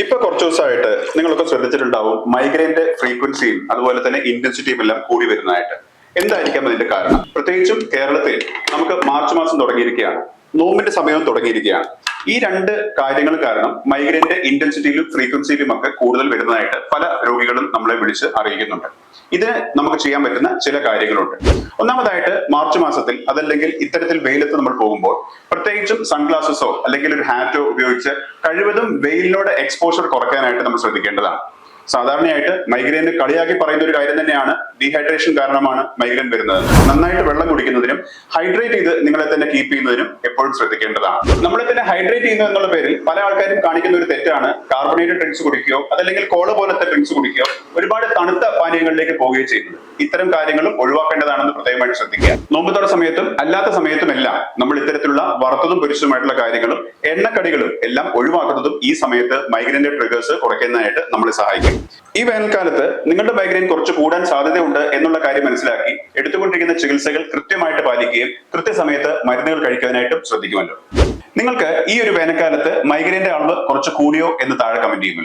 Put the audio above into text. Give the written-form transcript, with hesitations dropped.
ഇപ്പൊ കുറച്ചു ദിവസമായിട്ട് നിങ്ങളൊക്കെ ശ്രദ്ധിച്ചിട്ടുണ്ടാവും മൈഗ്രെയിന്റെ ഫ്രീക്വൻസിയും അതുപോലെ തന്നെ ഇന്റൻസിറ്റിയും എല്ലാം കൂടി വരുന്നതായിട്ട്. എന്തായിരിക്കാം അതിന്റെ കാരണം? പ്രത്യേകിച്ചും കേരളത്തിൽ നമുക്ക് മാർച്ച് മാസം തുടങ്ങിയിരിക്കുകയാണ്, നോമ്പിന്റെ സമയവും തുടങ്ങിയിരിക്കുകയാണ്. ഈ രണ്ട് കാര്യങ്ങൾ കാരണം മൈഗ്രെയിന്റെ ഇന്റൻസിറ്റിയിലും ഫ്രീക്വൻസിയിലും ഒക്കെ കൂടുതൽ വരുന്നതായിട്ട് പല രോഗികളും നമ്മളെ വിളിച്ച് അറിയിക്കുന്നുണ്ട്. ഇതിന് നമുക്ക് ചെയ്യാൻ പറ്റുന്ന ചില കാര്യങ്ങളുണ്ട്. ഒന്നാമതായിട്ട് മാർച്ച് മാസത്തിൽ അതല്ലെങ്കിൽ ഇത്തരത്തിൽ വെയിലത്ത് നമ്മൾ പോകുമ്പോൾ പ്രത്യേകിച്ചും സൺഗ്ലാസസോ അല്ലെങ്കിൽ ഒരു ഹാറ്റോ ഉപയോഗിച്ച് കഴിവതും വെയിലിനോട് എക്സ്പോഷർ കുറയ്ക്കാനായിട്ട് നമ്മൾ ശ്രദ്ധിക്കേണ്ടതാണ്. സാധാരണയായിട്ട് മൈഗ്രെയിന് കളിയാക്കി പറയുന്ന ഒരു കാര്യം തന്നെയാണ് ഡീഹൈഡ്രേഷൻ കാരണമാണ് മൈഗ്രെയിൻ വരുന്നത്. നന്നായിട്ട് വെള്ളം കുടിക്കുന്നതിനും ഹൈഡ്രേറ്റ് ചെയ്ത് നിങ്ങളെ തന്നെ കീപ്പ് ചെയ്യുന്നതിനും എപ്പോഴും ശ്രദ്ധിക്കേണ്ടതാണ്. നമ്മളെ തന്നെ ഹൈഡ്രേറ്റ് ചെയ്യുന്നു എന്നുള്ള പേരിൽ പല ആൾക്കാരും കാണിക്കുന്ന ഒരു തെറ്റാണ് കാർബണേറ്റഡ് ഡ്രിങ്ക്സ് കുടിക്കുകയോ അതല്ലെങ്കിൽ കോള പോലത്തെ ഡ്രിങ്ക്സ് കുടിക്കുകയോ ഒരുപാട് തണുത്ത പാനീയങ്ങളിലേക്ക് പോവുകയോ ചെയ്യുന്നത്. ഇത്തരം കാര്യങ്ങളും ഒഴിവാക്കേണ്ടതാണെന്ന് പ്രത്യേകമായിട്ട് ശ്രദ്ധിക്കുക. നോമ്പുതുറ സമയത്തും അല്ലാത്ത സമയത്തുമെല്ലാം നമ്മൾ ഇത്തരത്തിലുള്ള വറുത്തതും പൊരിച്ചതുമായിട്ടുള്ള കാര്യങ്ങളും എണ്ണക്കടികളും എല്ലാം ഒഴിവാക്കുന്നതും ഈ സമയത്ത് മൈഗ്രെയിന്റെ ട്രിഗേഴ്സ് കുറയ്ക്കുന്നതായിട്ട് നമ്മളെ സഹായിക്കും. ഈ വേനൽക്കാലത്ത് നിങ്ങളുടെ മൈഗ്രെയിൻ കുറച്ച് കൂടാൻ സാധ്യതയുണ്ട് എന്നുള്ള കാര്യം മനസ്സിലാക്കി എടുത്തുകൊണ്ടിരിക്കുന്ന ചികിത്സകൾ കൃത്യമായിട്ട് പാലിക്കുകയും കൃത്യസമയത്ത് മരുന്നുകൾ കഴിക്കാനായിട്ടും ശ്രദ്ധിക്കുമല്ലോ. നിങ്ങൾക്ക് ഈ ഒരു വേനൽക്കാലത്ത് മൈഗ്രെയിന്റെ അളവ് കുറച്ച് കൂടിയോ എന്ന് താഴെ കമന്റ് ചെയ്യുമല്ലോ.